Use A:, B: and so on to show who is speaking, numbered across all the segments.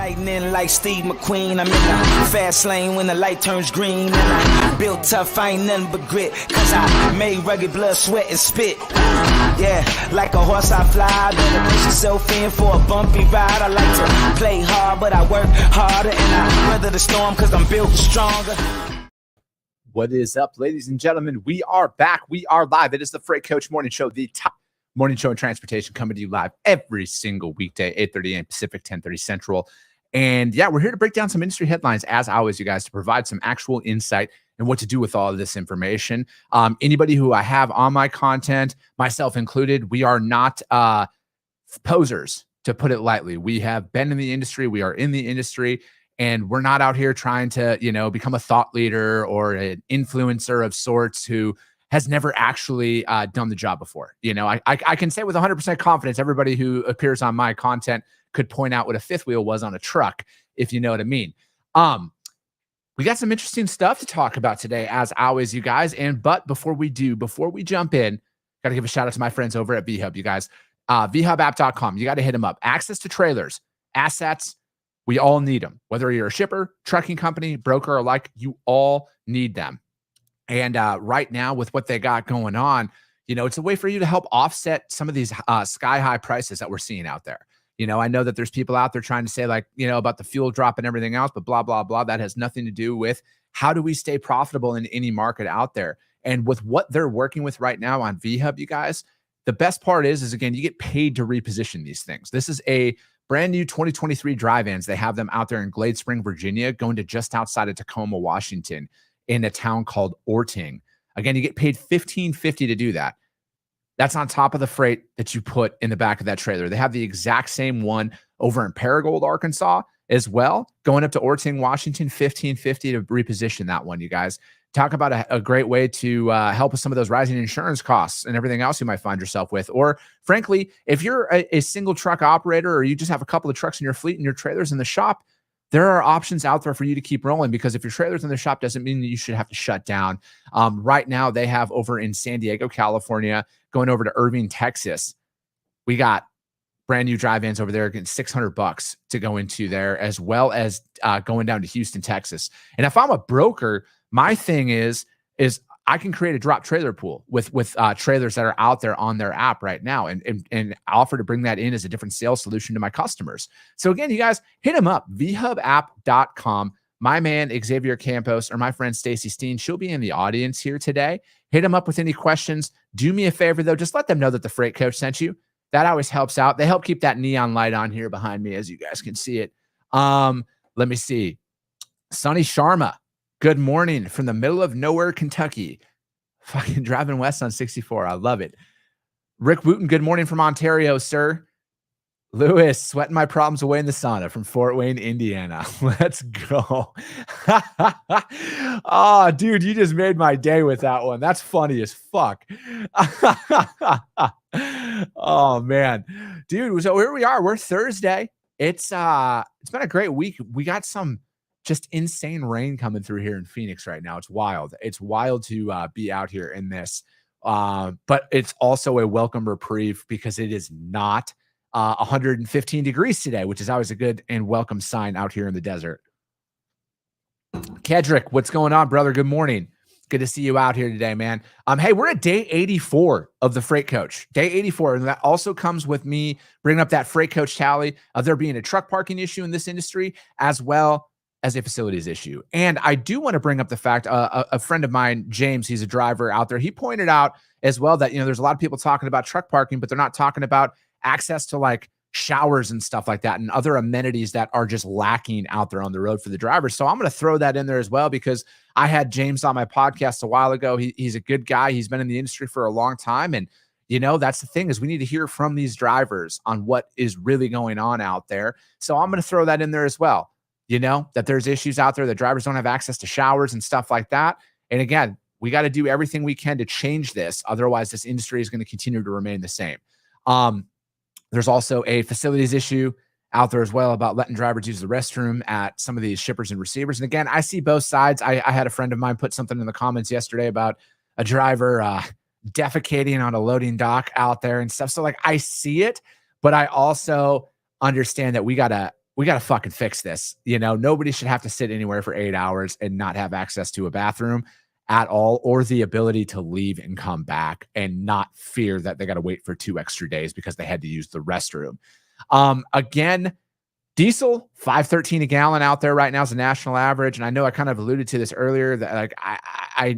A: Lightning like Steve McQueen. I'm in the fast lane when the light turns green. And I built tough, I ain't nothing but grit. Cause I made rugged blood, sweat, and spit. Yeah, like a horse I fly. Better push yourself in for a bumpy ride. I like to play hard, but I work harder. And I weather the storm cause I'm built stronger.
B: What is up, ladies and gentlemen? We are back. We are live. It is the Freight Coach Morning Show, the top morning show in transportation, coming to you live every single weekday, 8:30 a.m. Pacific, 10:30 Central. And yeah, we're here to break down some industry headlines, as always, you guys, to provide some actual insight and what to do with all of this information. Anybody who I have on my content, myself included, we are not posers, to put it lightly. We have been in the industry. We are in the industry. And we're not out here trying to, become a thought leader or an influencer of sorts who has never actually done the job before. I can say with 100% confidence, everybody who appears on my content could point out what a fifth wheel was on a truck, if you know what I mean. We got some interesting stuff to talk about today, as always, you guys. But before we jump in, got to give a shout out to my friends over at VHub, you guys. VHubApp.com. You got to hit them up. Access to trailers, assets. We all need them. Whether you're a shipper, trucking company, broker alike, you all need them. And right now, with what they got going on, it's a way for you to help offset some of these sky-high prices that we're seeing out there. I know that there's people out there trying to say, about the fuel drop and everything else, but blah, blah, blah. That has nothing to do with how do we stay profitable in any market out there. And with what they're working with right now on VHub, you guys, the best part is again, you get paid to reposition these things. This is a brand new 2023 dry vans. They have them out there in Glade Spring, Virginia, going to just outside of Tacoma, Washington, in a town called Orting. Again, you get paid $15.50 to do that. That's on top of the freight that you put in the back of that trailer. They have the exact same one over in Paragould, Arkansas as well, going up to Orting, Washington, $15.50 to reposition that one, you guys. Talk about a great way to help with some of those rising insurance costs and everything else you might find yourself with. Or frankly, if you're a single truck operator or you just have a couple of trucks in your fleet and your trailers in the shop, there are options out there for you to keep rolling, because if your trailer's in the shop doesn't mean that you should have to shut down. Right now, they have over in San Diego, California, going over to Irving, Texas. We got brand new dry vans over there getting $600 to go into there, as well as going down to Houston, Texas. And if I'm a broker, my thing is I can create a drop trailer pool with trailers that are out there on their app right now and offer to bring that in as a different sales solution to my customers. So again, you guys, hit them up, vhubapp.com. My man, Xavier Campos, or my friend, Stacy Steen, she'll be in the audience here today. Hit them up with any questions. Do me a favor, though. Just let them know that the Freight Coach sent you. That always helps out. They help keep that neon light on here behind me, as you guys can see it. Let me see. Sonny Sharma. Good morning from the middle of nowhere, Kentucky. Fucking driving west on 64. I love it. Rick Wooten, good morning from Ontario, sir. Lewis, sweating my problems away in the sauna from Fort Wayne, Indiana. Let's go. Oh, dude, you just made my day with that one. That's funny as fuck. Oh, man. Dude, so here we are. We're Thursday. It's been a great week. We got some just insane rain coming through here in Phoenix right now. It's wild. It's wild to be out here in this. But it's also a welcome reprieve, because it is not 115 degrees today, which is always a good and welcome sign out here in the desert. Kedrick, what's going on, brother? Good morning. Good to see you out here today, man. Hey, we're at day 84 of the Freight Coach. Day 84. And that also comes with me bringing up that Freight Coach tally of there being a truck parking issue in this industry, as well as a facilities issue. And I do want to bring up the fact, a friend of mine, James, he's a driver out there. He pointed out as well that, there's a lot of people talking about truck parking, but they're not talking about access to like showers and stuff like that and other amenities that are just lacking out there on the road for the drivers. So I'm going to throw that in there as well, because I had James on my podcast a while ago. He's a good guy. He's been in the industry for a long time. And, that's the thing, is we need to hear from these drivers on what is really going on out there. So I'm going to throw that in there as well. That there's issues out there that drivers don't have access to showers and stuff like that. And again, we got to do everything we can to change this. Otherwise, this industry is going to continue to remain the same. There's also a facilities issue out there as well about letting drivers use the restroom at some of these shippers and receivers. And again, I see both sides. I had a friend of mine put something in the comments yesterday about a driver defecating on a loading dock out there and stuff. So I see it, but I also understand that we got to we got to fucking fix this. Nobody should have to sit anywhere for 8 hours and not have access to a bathroom at all, or the ability to leave and come back and not fear that they got to wait for 2 extra days because they had to use the restroom. Again, diesel, $5.13 a gallon out there right now is the national average. And I know I kind of alluded to this earlier that like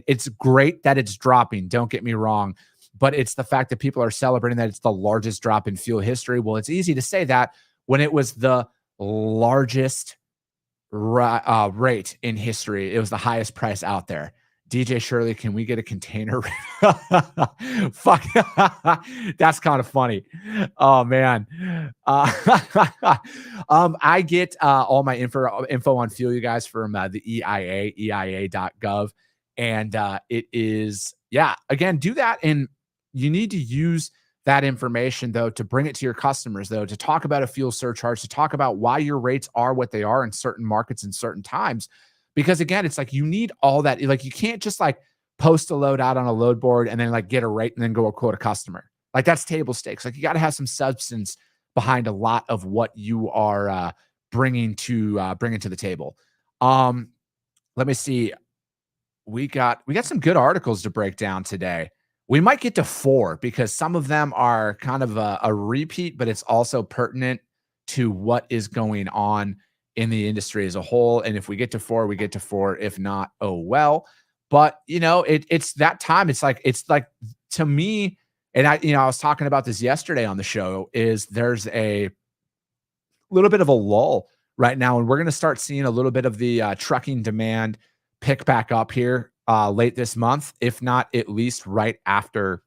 B: it's great that it's dropping. Don't get me wrong, but it's the fact that people are celebrating that it's the largest drop in fuel history. Well, it's easy to say that when it was the largest rate in history. It was the highest price out there. DJ Shirley, can we get a container? Fuck. That's kind of funny. Oh, man. I get all my info on fuel, you guys, from the EIA.gov. And it is, again, do that. And you need to use that information, though, to bring it to your customers, though, to talk about a fuel surcharge, to talk about why your rates are what they are in certain markets and certain times. Because again, it's like you need all that. Like you can't just like post a load out on a load board and then like get a rate and then go quote a customer. Like that's table stakes. Like you got to have some substance behind a lot of what you are bringing to the table. Let me see. We got some good articles to break down today. We might get to 4 because some of them are kind of a repeat, but it's also pertinent to what is going on in the industry as a whole. And if we get to 4, we get to 4. If not, oh well. But it's that time. It's like to me, and I was talking about this yesterday on the show, is there's a little bit of a lull right now, and we're going to start seeing a little bit of the trucking demand pick back up here late this month, if not at least right after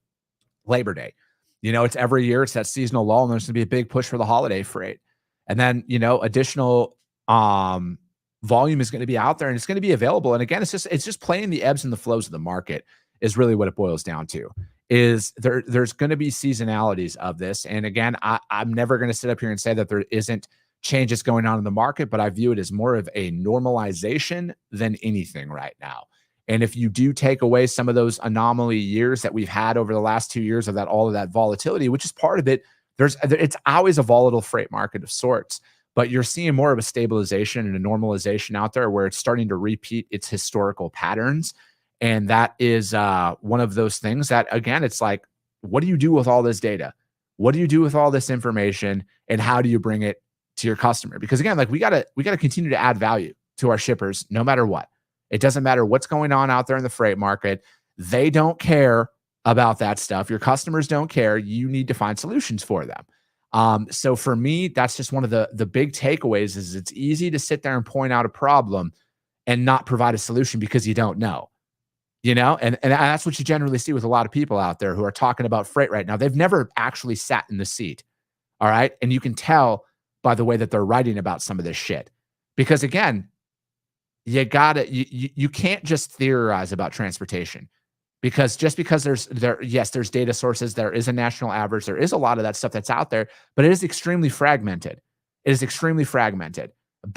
B: Labor Day. It's every year, it's that seasonal lull, and there's going to be a big push for the holiday freight. And then, additional volume is going to be out there and it's going to be available. And again, it's just playing the ebbs and the flows of the market is really what it boils down to. Is there's going to be seasonalities of this. And again, I'm never going to sit up here and say that there isn't changes going on in the market, but I view it as more of a normalization than anything right now. And if you do take away some of those anomaly years that we've had over the last 2 years of all of that volatility, which is part of it, it's always a volatile freight market of sorts, but you're seeing more of a stabilization and a normalization out there where it's starting to repeat its historical patterns. And that is one of those things that, again, it's like, what do you do with all this data? What do you do with all this information? And how do you bring it to your customer? Because again, like we gotta continue to add value to our shippers no matter what. It doesn't matter what's going on out there in the freight market. They don't care about that stuff. Your customers don't care. You need to find solutions for them. So for me, that's just one of the big takeaways is it's easy to sit there and point out a problem and not provide a solution because you don't know, and that's what you generally see with a lot of people out there who are talking about freight right now. They've never actually sat in the seat. All right. And you can tell by the way that they're writing about some of this shit, because again, you can't just theorize about transportation. Because just because there's data sources, there is a national average, there is a lot of that stuff that's out there, but it is extremely fragmented. It is extremely fragmented.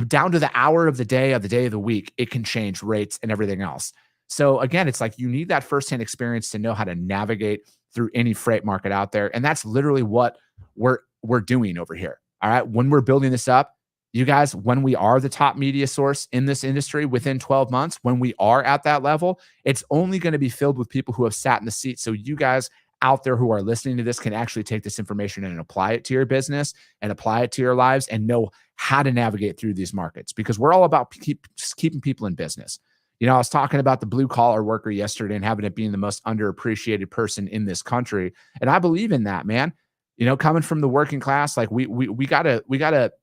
B: Down to the hour of the day of the week, it can change rates and everything else. So again, it's like you need that firsthand experience to know how to navigate through any freight market out there. And that's literally what we're doing over here. All right. When we're building this up, you guys, when we are the top media source in this industry within 12 months, when we are at that level, it's only going to be filled with people who have sat in the seat. So you guys out there who are listening to this can actually take this information and apply it to your business and apply it to your lives and know how to navigate through these markets, because we're all about keeping people in business. I was talking about the blue collar worker yesterday and having it being the most underappreciated person in this country. And I believe in that, man. Coming from the working class, like we gotta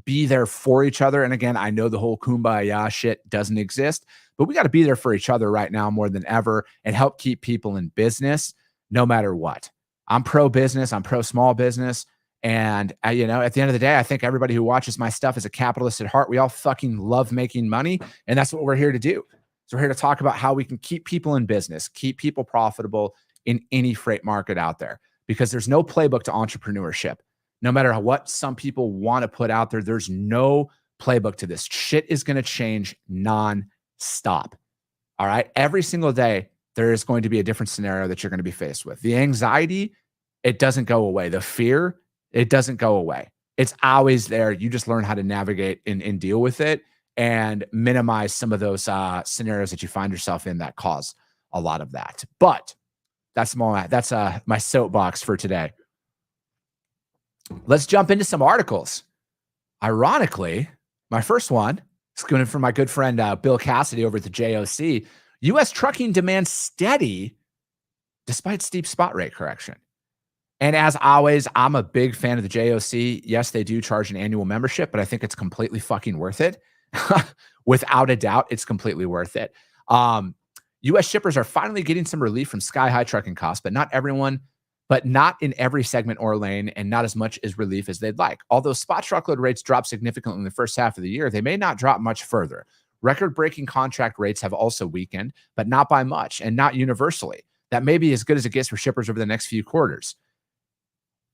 B: be there for each other. And again, I know the whole kumbaya shit doesn't exist, but we got to be there for each other right now more than ever and help keep people in business no matter what. I'm pro business. I'm pro small business. And at the end of the day, I think everybody who watches my stuff is a capitalist at heart. We all fucking love making money. And that's what we're here to do. So we're here to talk about how we can keep people in business, keep people profitable in any freight market out there, because there's no playbook to entrepreneurship. No matter what some people want to put out there, there's no playbook to this. Shit is going to change non-stop. All right. Every single day, there is going to be a different scenario that you're going to be faced with. The anxiety, it doesn't go away. The fear, it doesn't go away. It's always there. You just learn how to navigate and deal with it and minimize some of those scenarios that you find yourself in that cause a lot of that. But that's my soapbox for today. Let's jump into some articles. Ironically, my first one is coming from my good friend Bill Cassidy over at the JOC. U.S. trucking demand steady despite steep spot rate correction. And as always, I'm a big fan of the JOC. Yes, they do charge an annual membership, but I think it's completely fucking worth it. Without a doubt, it's completely worth it. U.S. shippers are finally getting some relief from sky-high trucking costs, but not in every segment or lane, and not as much as relief as they'd like. Although spot truckload rates dropped significantly in the first half of the year, they may not drop much further. Record-breaking contract rates have also weakened, but not by much and not universally. That may be as good as it gets for shippers over the next few quarters.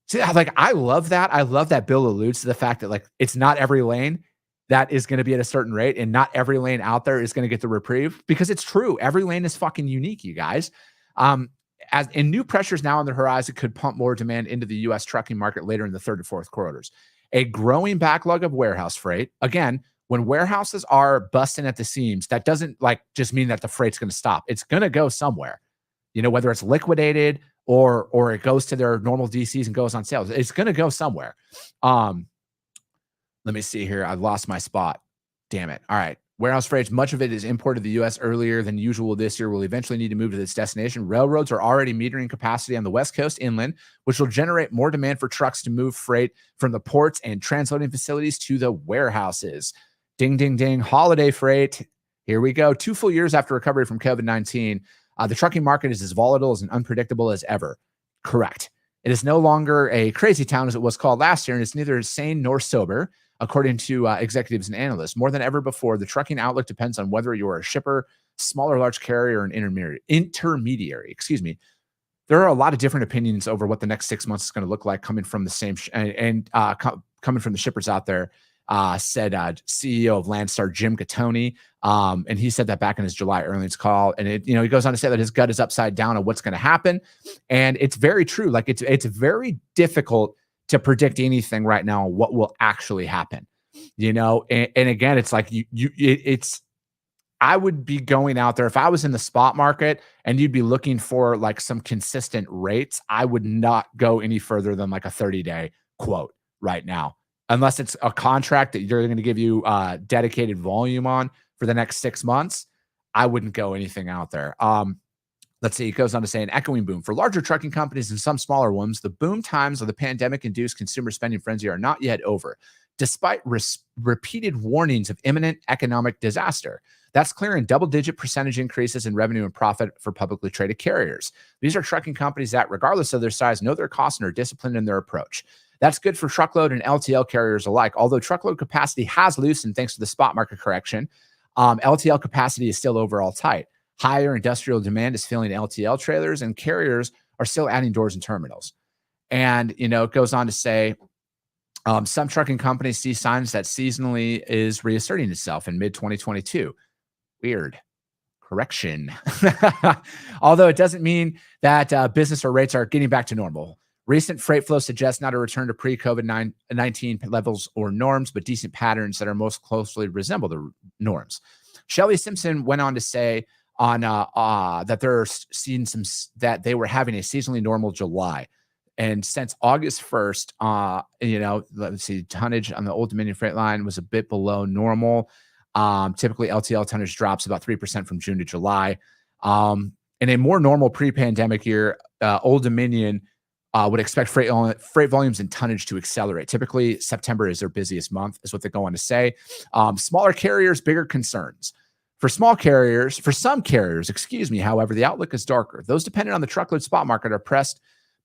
B: See, I love that. I love that Bill alludes to the fact that it's not every lane that is going to be at a certain rate, and not every lane out there is going to get the reprieve, because it's true. Every lane is fucking unique, you guys. As new pressures now on the horizon could pump more demand into the U.S. trucking market later in the third to fourth quarters. A growing backlog of warehouse freight. Again, when warehouses are busting at the seams, that doesn't just mean that the freight's going to stop. It's going to go somewhere. Whether it's liquidated or it goes to their normal DCs and goes on sales. It's going to go somewhere. Let me see here. I lost my spot. Damn it. All right. Warehouse freight, much of it is imported to the U.S. earlier than usual this year, will eventually need to move to this destination. Railroads are already metering capacity on the West Coast inland, which will generate more demand for trucks to move freight from the ports and transloading facilities to the warehouses. Ding, ding, ding. Holiday freight. Here we go. 2 full years after recovery from COVID-19, the trucking market is as volatile and unpredictable as ever. Correct. It is no longer a crazy town as it was called last year, and it's neither sane nor sober, according to executives and analysts. More than ever before, the trucking outlook depends on whether you are a shipper, small or large carrier, or an intermediary. Excuse me. There are a lot of different opinions over what the next 6 months is going to look like, coming from the same coming from the shippers out there. Said CEO of Landstar Jim Gattoni, and he said that back in his July earnings call. And he goes on to say that his gut is upside down on what's going to happen, and it's very true. It's very difficult to predict anything right now on what will actually happen. And again, it's I would be going out there if I was in the spot market and you'd be looking for some consistent rates. I would not go any further than a 30-day quote right now, unless it's a contract that you're going to give you dedicated volume on for the next 6 months. I wouldn't go anything out there. Let's see. It goes on to say an echoing boom for larger trucking companies and some smaller ones. The boom times of the pandemic-induced consumer spending frenzy are not yet over, despite repeated warnings of imminent economic disaster. That's clear in double-digit percentage increases in revenue and profit for publicly traded carriers. These are trucking companies that, regardless of their size, know their costs and are disciplined in their approach. That's good for truckload and LTL carriers alike. Although truckload capacity has loosened thanks to the spot market correction, LTL capacity is still overall tight. Higher industrial demand is filling LTL trailers, and carriers are still adding doors and terminals. And, it goes on to say, some trucking companies see signs that seasonally is reasserting itself in mid-2022. Weird. Correction. Although it doesn't mean that business or rates are getting back to normal. Recent freight flow suggests not a return to pre-COVID-19 levels or norms, but decent patterns that are most closely resemble the norms. Shelley Simpson went on to say that they're seeing that they were having a seasonally normal July. And since August 1st, let's see, tonnage on the Old Dominion freight line was a bit below normal. Typically LTL tonnage drops about 3% from June to July. In a more normal pre-pandemic year, Old Dominion would expect freight volumes and tonnage to accelerate. Typically, September is their busiest month, is what they go on to say. Smaller carriers, bigger concerns. For some carriers, however, the outlook is darker. Those dependent on the truckload spot market are pressed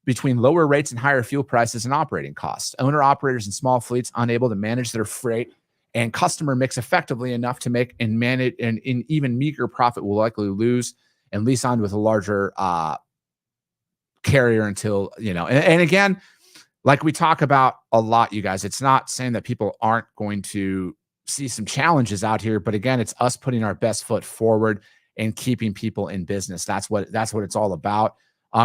B: between lower rates and higher fuel prices and operating costs. Owner-operators and small fleets unable to manage their freight and customer mix effectively enough to make and manage an even meager profit will likely lose and lease on with a larger carrier until, and again, like we talk about a lot, you guys, it's not saying that people aren't going to see some challenges out here, but again, it's us putting our best foot forward and keeping people in business. That's what it's all about.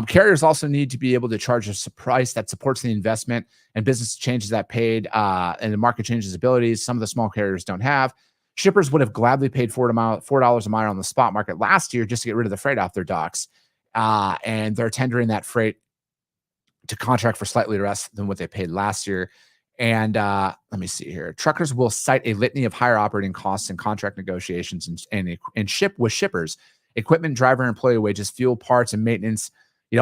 B: Carriers also need to be able to charge a price that supports the investment and business changes that paid and the market changes abilities. Some of the small carriers don't have. Shippers would have gladly paid $4 a mile on the spot market last year just to get rid of the freight off their docks. And they're tendering that freight to contract for slightly less than what they paid last year. And let me see here. Truckers will cite a litany of higher operating costs in contract negotiations and ship with shippers. Equipment, driver, employee wages, fuel, parts, and maintenance.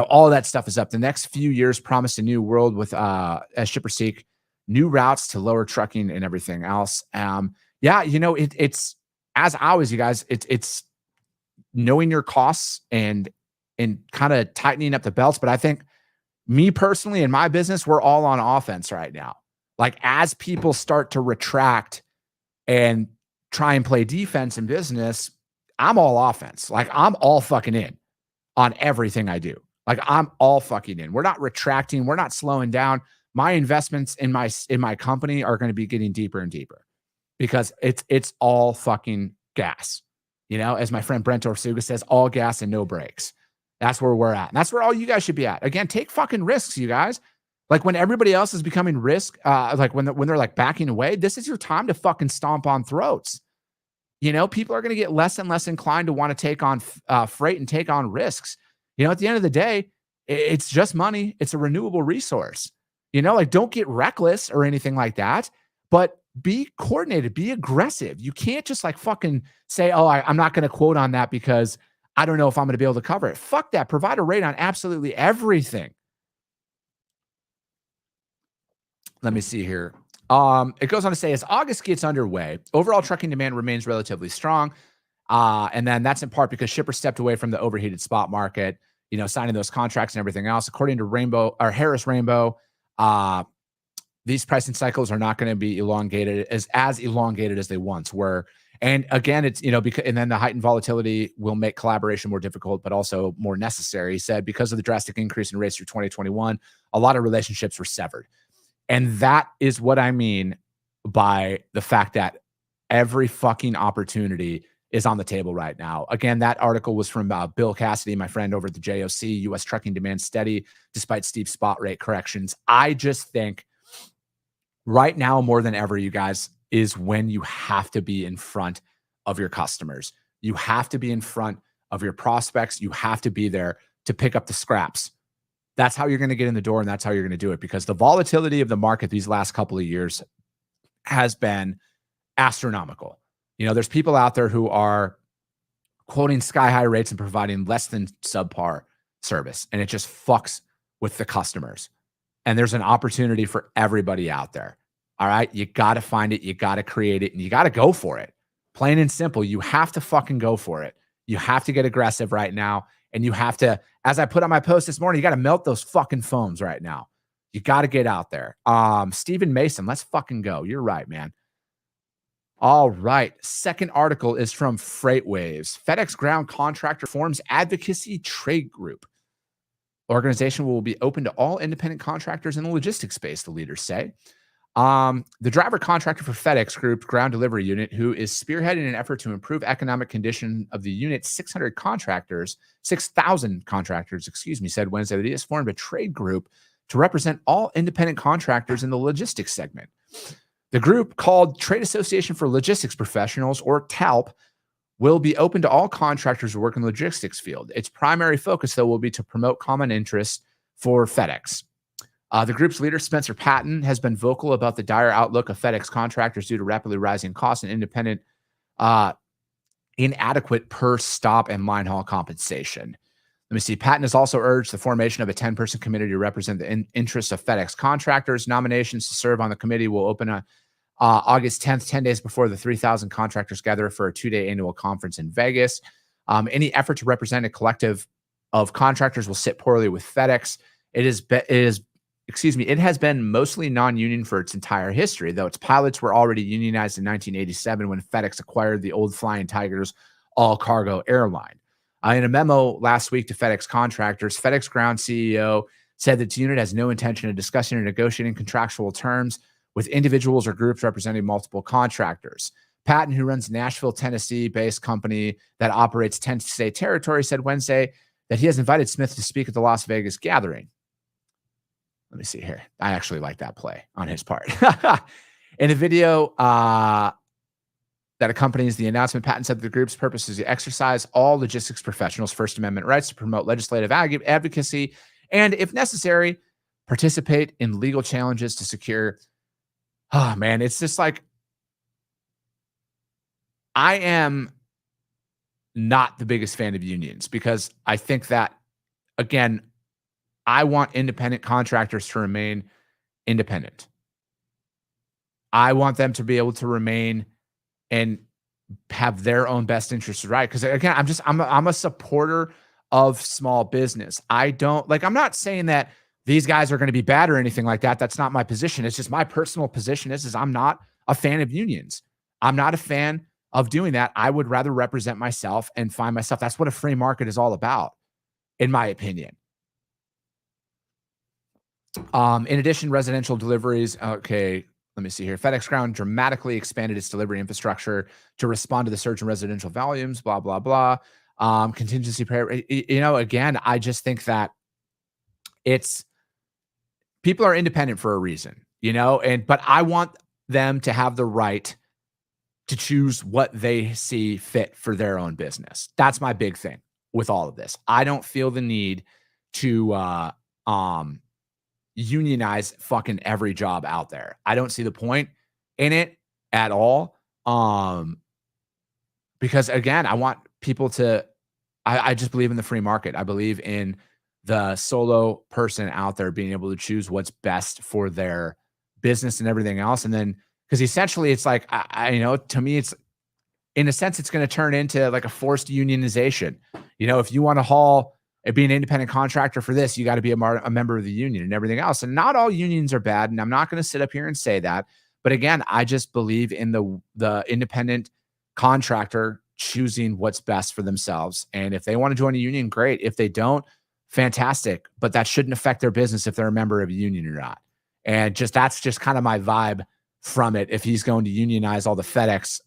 B: All of that stuff is up. The next few years promise a new world with as shippers seek new routes to lower trucking and everything else. It's as always, you guys. It's knowing your costs and kind of tightening up the belts. But I think me personally in my business, we're all on offense right now. Like as people start to retract and try and play defense in business, I'm all offense. Like I'm all fucking in on everything I do. Like I'm all fucking in. We're not retracting. We're not slowing down. My investments in my company are going to be getting deeper and deeper because it's all fucking gas. As my friend Brent Orsuga says, all gas and no brakes. That's where we're at. And that's where all you guys should be at. Again, take fucking risks, you guys. Like when everybody else is becoming risk, like when they're like backing away, this is your time to fucking stomp on throats. People are going to get less and less inclined to want to take on freight and take on risks. At the end of the day, it's just money. It's a renewable resource. Don't get reckless or anything like that, but be coordinated, be aggressive. You can't just like fucking say, oh, I'm not going to quote on that because I don't know if I'm going to be able to cover it. Fuck that. Provide a rate on absolutely everything. Let me see here. It goes on to say, as August gets underway, overall trucking demand remains relatively strong. And then that's in part because shippers stepped away from the overheated spot market, signing those contracts and everything else. According to Harris Rainbow, these pricing cycles are not going to be elongated as elongated as they once were. And again, it's, because, and then the heightened volatility will make collaboration more difficult, but also more necessary. He said, because of the drastic increase in rates through 2021, a lot of relationships were severed. And that is what I mean by the fact that every fucking opportunity is on the table right now. Again, that article was from Bill Cassidy, my friend over at the JOC. U.S. trucking demand steady despite steep spot rate corrections. I just think right now more than ever, you guys, is when you have to be in front of your customers. You have to be in front of your prospects. You have to be there to pick up the scraps. That's how you're going to get in the door, and that's how you're going to do it, because the volatility of the market these last couple of years has been astronomical. There's people out there who are quoting sky-high rates and providing less than subpar service, and it just fucks with the customers. And there's an opportunity for everybody out there. All right? You got to find it. You got to create it, and you got to go for it. Plain and simple. You have to fucking go for it. You have to get aggressive right now. And you have to, as I put on my post this morning, you got to melt those fucking phones right now. You got to get out there. Stephen Mason, let's fucking go. You're right, man. All right. Second article is from FreightWaves. FedEx ground contractor forms advocacy trade group. Organization will be open to all independent contractors in the logistics space, the leaders say. The driver contractor for FedEx Group ground delivery unit, who is spearheading an effort to improve economic condition of the unit's 6,000 contractors, said Wednesday that he has formed a trade group to represent all independent contractors in the logistics segment. The group, called Trade Association for Logistics Professionals, or TALP, will be open to all contractors who work in the logistics field. Its primary focus, though, will be to promote common interests for FedEx. The group's leader, Spencer Patton, has been vocal about the dire outlook of FedEx contractors due to rapidly rising costs and inadequate per stop and line haul compensation. Let me see. Patton has also urged the formation of a 10-person committee to represent the interests of FedEx contractors. Nominations to serve on the committee will open on August 10th, 10 days before the 3,000 contractors gather for a 2-day annual conference in Vegas. Any effort to represent a collective of contractors will sit poorly with FedEx. It has been mostly non-union for its entire history, though its pilots were already unionized in 1987 when FedEx acquired the old Flying Tigers all-cargo airline. In a memo last week to FedEx contractors, FedEx Ground CEO said that the unit has no intention of discussing or negotiating contractual terms with individuals or groups representing multiple contractors. Patton, who runs Nashville, Tennessee-based company that operates 10 state territory, said Wednesday that he has invited Smith to speak at the Las Vegas gathering. Let me see here. I actually like that play on his part. In a video that accompanies the announcement, Patton said the group's purpose is to exercise all logistics professionals' First Amendment rights to promote legislative advocacy and, if necessary, participate in legal challenges to secure. Oh, man, it's just like, I am not the biggest fan of unions because I think that, again, I want independent contractors to remain independent. I want them to be able to remain and have their own best interests right. Because again, I'm a supporter of small business. I'm not saying that these guys are going to be bad or anything like that. That's not my position. It's just my personal position is I'm not a fan of unions. I'm not a fan of doing that. I would rather represent myself and find myself. That's what a free market is all about, in my opinion. In addition, residential deliveries. Okay, let me see here. FedEx Ground dramatically expanded its delivery infrastructure to respond to the surge in residential volumes, blah, blah, blah. Contingency prayer. Again, I just think that people are independent for a reason, but I want them to have the right to choose what they see fit for their own business. That's my big thing with all of this. I don't feel the need to unionize fucking every job out there. I don't see the point in it at all. Because again, I want people to, I just believe in the free market. I believe in the solo person out there being able to choose what's best for their business and everything else. And then, because essentially it's like, to me, it's in a sense, it's going to turn into like a forced unionization. If you want to be an independent contractor for this, you got to be a member of the union and everything else. And not all unions are bad. And I'm not going to sit up here and say that. But again, I just believe in the independent contractor choosing what's best for themselves. And if they want to join a union, great. If they don't, fantastic. But that shouldn't affect their business if they're a member of a union or not. And that's just kind of my vibe from it. If he's going to unionize all the FedEx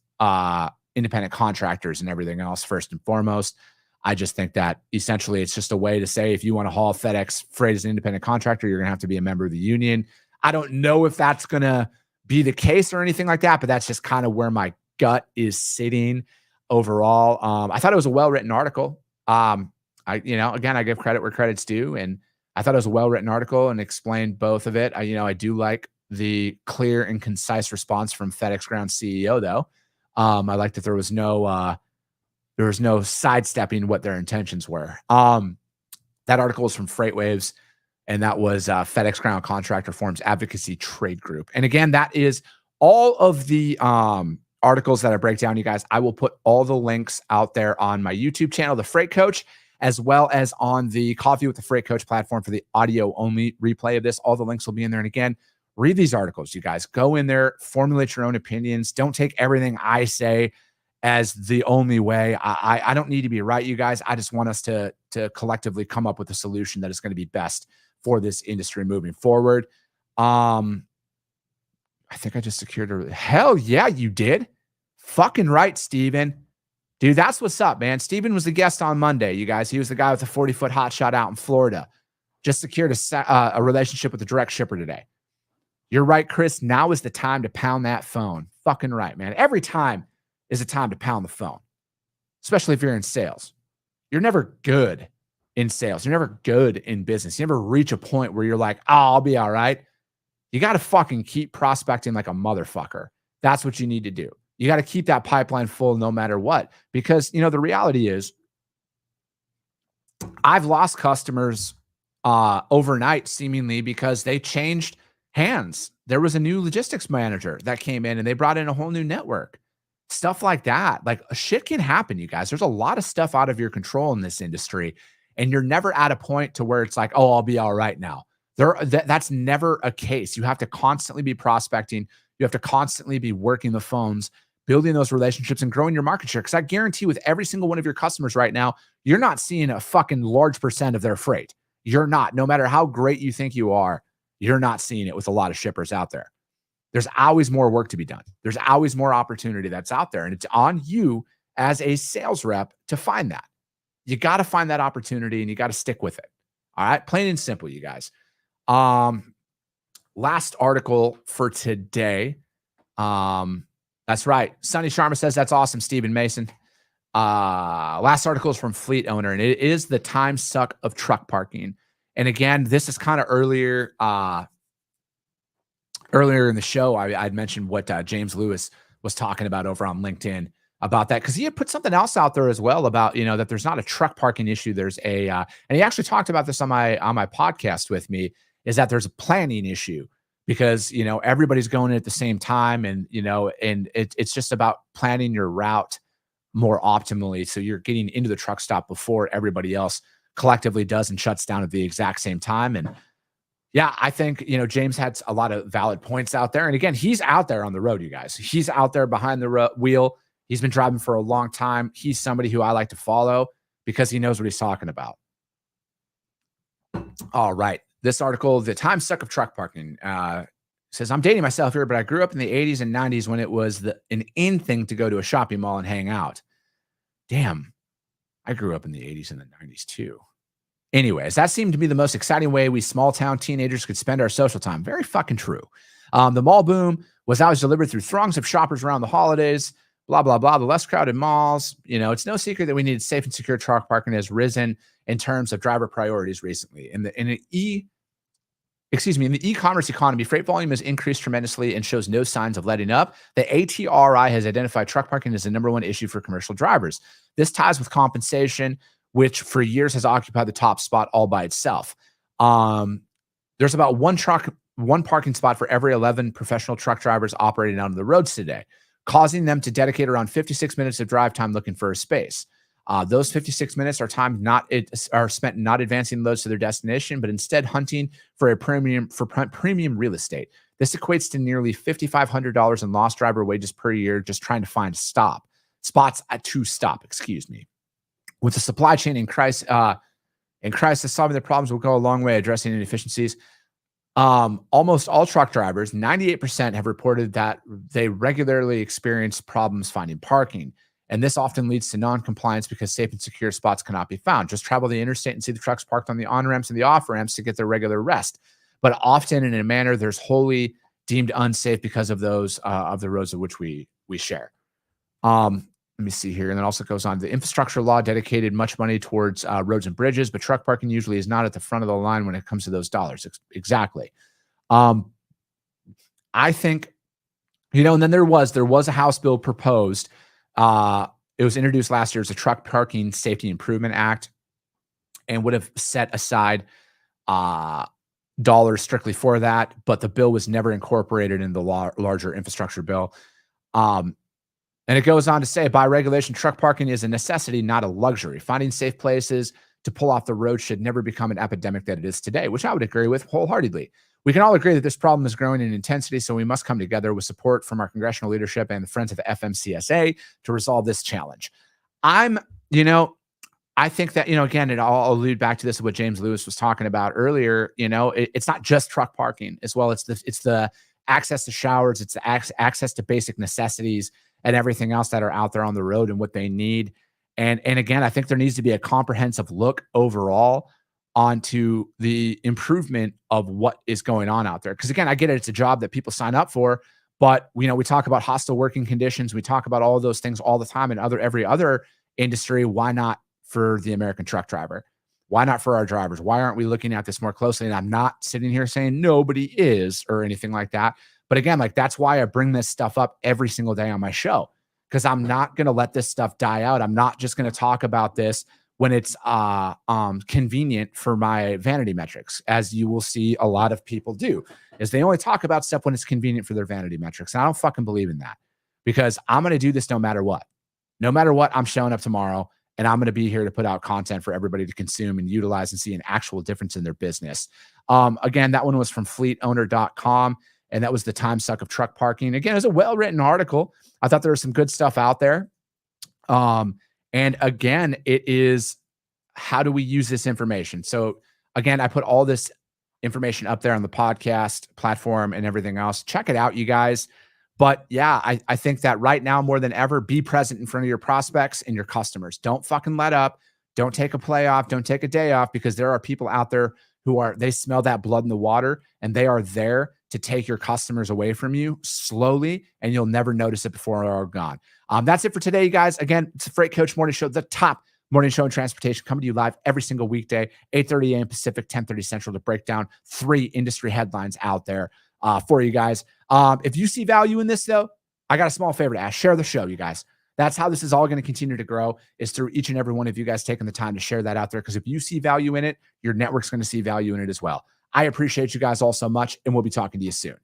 B: independent contractors and everything else, first and foremost, I just think that essentially it's just a way to say, if you want to haul FedEx freight as an independent contractor, you're going to have to be a member of the union. I don't know if that's going to be the case or anything like that, but that's just kind of where my gut is sitting overall. I thought it was a well-written article. Again, I give credit where credit's due, and I thought it was a well-written article and explained both of it. I do like the clear and concise response from FedEx Ground CEO, though. I like that there was no sidestepping what their intentions were. That article was from FreightWaves, and that was FedEx Ground Contract Reforms Advocacy Trade Group. And again, that is all of the articles that I break down, you guys. I will put all the links out there on my YouTube channel, The Freight Coach, as well as on the Coffee with the Freight Coach platform for the audio-only replay of this. All the links will be in there. And again, read these articles, you guys. Go in there, formulate your own opinions. Don't take everything I say as the only way. I don't need to be right, you guys. I just want us to collectively come up with a solution that is going to be best for this industry moving forward. I think I just secured hell yeah, you did. Fucking right, Steven. Dude, that's what's up, man. Steven was the guest on Monday, you guys. He was the guy with the 40-foot hot shot out in Florida. Just secured a relationship with a direct shipper today. You're right, Chris. Now is the time to pound that phone. Fucking right, man. Every time is a time to pound the phone, especially if you're in sales. You're never good in sales. You're never good in business. You never reach a point where you're like, oh, I'll be all right. You got to fucking keep prospecting like a motherfucker. That's what you need to do. You got to keep that pipeline full no matter what, because, the reality is I've lost customers overnight seemingly because they changed hands. There was a new logistics manager that came in and they brought in a whole new network. Stuff like that. Like, shit can happen, you guys. There's a lot of stuff out of your control in this industry, and you're never at a point to where it's like, oh, I'll be all right now. That's never a case. You have to constantly be prospecting. You have to constantly be working the phones, building those relationships, and growing your market share. Because I guarantee with every single one of your customers right now, you're not seeing a fucking large percent of their freight. You're not. No matter how great you think you are, you're not seeing it with a lot of shippers out there. There's always more work to be done. There's always more opportunity that's out there. And it's on you as a sales rep to find that. you got to find that opportunity and you got to stick with it. All right. Plain and simple, you guys. Last article for today. That's right. Sonny Sharma says that's awesome, Stephen Mason. Last article is from Fleet Owner, and it is the time suck of truck parking. And again, this is kind of earlier in the show. I'd mentioned what James Lewis was talking about over on LinkedIn about that, because he had put something else out there as well about, that there's not a truck parking issue. There's and he actually talked about this on my podcast with me, is that there's a planning issue, because, everybody's going in at the same time, and, and it's just about planning your route more optimally, so you're getting into the truck stop before everybody else collectively does and shuts down at the exact same time. And yeah, I think, James had a lot of valid points out there. And again, he's out there on the road, you guys. He's out there behind the wheel. He's been driving for a long time. He's somebody who I like to follow because he knows what he's talking about. All right. This article, The Time Suck of Truck Parking, says, I'm dating myself here, but I grew up in the 80s and 90s when it was an in thing to go to a shopping mall and hang out. Damn, I grew up in the 80s and the 90s too. Anyways, that seemed to be the most exciting way we small town teenagers could spend our social time. Very fucking true. The mall boom was always delivered through throngs of shoppers around the holidays, blah, blah, blah. The less crowded malls, it's no secret that we needed safe and secure truck parking has risen in terms of driver priorities recently. In the e-commerce economy, freight volume has increased tremendously and shows no signs of letting up. The ATRI has identified truck parking as the number one issue for commercial drivers. This ties with compensation, which for years has occupied the top spot all by itself. There's about one parking spot for every 11 professional truck drivers operating out on the roads today, causing them to dedicate around 56 minutes of drive time looking for a space. Those 56 minutes are spent not advancing loads to their destination, but instead hunting for premium real estate. This equates to nearly $5,500 in lost driver wages per year, just trying to find spots to stop. Excuse me. With the supply chain in crisis, solving the problems will go a long way addressing inefficiencies. Almost all truck drivers, 98%, have reported that they regularly experience problems finding parking. And this often leads to non-compliance because safe and secure spots cannot be found. Just travel the interstate and see the trucks parked on the on-ramps and the off-ramps to get their regular rest. But often in a manner there's wholly deemed unsafe because of those of the roads of which we share. Let me see here. And then also goes on, the infrastructure law dedicated much money towards roads and bridges, but truck parking usually is not at the front of the line when it comes to those dollars. Exactly. I think, and then there was a House bill proposed. It was introduced last year as a Truck Parking Safety Improvement Act, and would have set aside dollars strictly for that, but the bill was never incorporated in the larger infrastructure bill. And it goes on to say, by regulation, truck parking is a necessity, not a luxury. Finding safe places to pull off the road should never become an epidemic that it is today, which I would agree with wholeheartedly. We can all agree that this problem is growing in intensity, so we must come together with support from our congressional leadership and the Friends of the FMCSA to resolve this challenge. I think that, again, I'll allude back to this, what James Lewis was talking about earlier. It's not just truck parking as well. It's the access to showers. It's the access to basic necessities and everything else that are out there on the road and what they need. And again, I think there needs to be a comprehensive look overall onto the improvement of what is going on out there. Because again, I get it. It's a job that people sign up for, but we talk about hostile working conditions. We talk about all of those things all the time in every other industry. Why not for the American truck driver? Why not for our drivers? Why aren't we looking at this more closely? And I'm not sitting here saying nobody is or anything like that. But again, that's why I bring this stuff up every single day on my show, because I'm not going to let this stuff die out. I'm not just going to talk about this when it's convenient for my vanity metrics, as you will see a lot of people do, is they only talk about stuff when it's convenient for their vanity metrics. And I don't fucking believe in that, because I'm going to do this no matter what. No matter what, I'm showing up tomorrow, and I'm going to be here to put out content for everybody to consume and utilize and see an actual difference in their business. Again, that one was from fleetowner.com. And that was the time suck of truck parking. Again, it was a well-written article. I thought there was some good stuff out there. And again, it is, how do we use this information? So again, I put all this information up there on the podcast platform and everything else. Check it out, you guys. But yeah, I think that right now more than ever, be present in front of your prospects and your customers. Don't fucking let up. Don't take a play off. Don't take a day off, because there are people out there they smell that blood in the water, and they are there to take your customers away from you slowly, and you'll never notice it before they're gone. That's it for today, you guys. Again, it's the Freight Coach Morning Show, the top morning show in transportation, coming to you live every single weekday, 8:30 a.m. Pacific, 10:30 Central, to break down 3 industry headlines out there for you guys. If you see value in this, though, I got a small favor to ask. Share the show, you guys. That's how this is all going to continue to grow, is through each and every one of you guys taking the time to share that out there. Because if you see value in it, your network's going to see value in it as well. I appreciate you guys all so much, and we'll be talking to you soon.